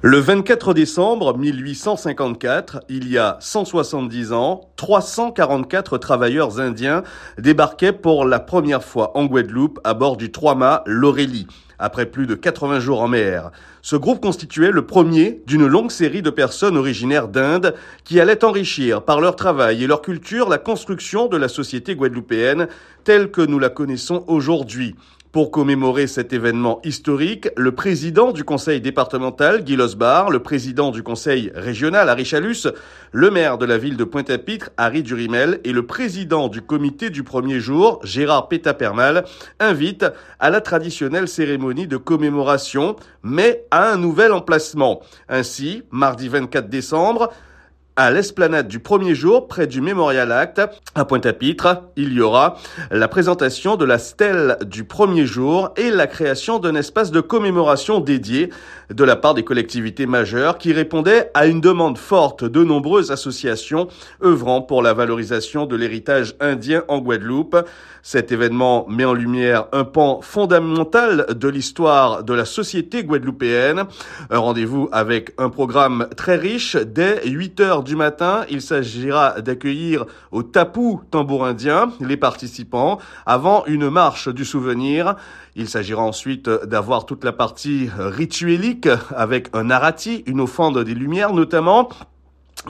Le 24 décembre 1854, il y a 170 ans, 344 travailleurs indiens débarquaient pour la première fois en Guadeloupe à bord du trois-mâts l'Aurélie, après plus de 80 jours en mer. Ce groupe constituait le premier d'une longue série de personnes originaires d'Inde qui allaient enrichir par leur travail et leur culture la construction de la société guadeloupéenne telle que nous la connaissons aujourd'hui. Pour commémorer cet événement historique, le président du conseil départemental, Guy Losbar, le président du conseil régional, Harry Chalus, le maire de la ville de Pointe-à-Pitre, Harry Durimel, et le président du comité du premier jour, Gérard Pétapermal, invitent à la traditionnelle cérémonie de commémoration, mais à un nouvel emplacement. Ainsi, mardi 24 décembre, à l'esplanade du premier jour, près du Memorial Act, à Pointe-à-Pitre, il y aura la présentation de la stèle du premier jour et la création d'un espace de commémoration dédié de la part des collectivités majeures qui répondaient à une demande forte de nombreuses associations œuvrant pour la valorisation de l'héritage indien en Guadeloupe. Cet événement met en lumière un pan fondamental de l'histoire de la société guadeloupéenne. Un rendez-vous avec un programme très riche dès 8 heures du matin. Il s'agira d'accueillir au tapou tambour indien les participants avant une marche du souvenir. Il s'agira ensuite d'avoir toute la partie rituelique avec un arati, une offrande des Lumières notamment,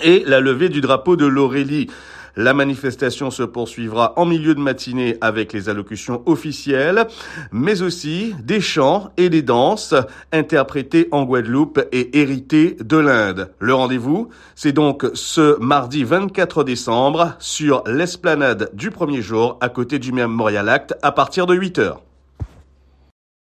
et la levée du drapeau de l'Aurélie. La manifestation se poursuivra en milieu de matinée avec les allocutions officielles, mais aussi des chants et des danses interprétés en Guadeloupe et hérités de l'Inde. Le rendez-vous, c'est donc ce mardi 24 décembre sur l'esplanade du premier jour à côté du Memorial Act à partir de 8 heures.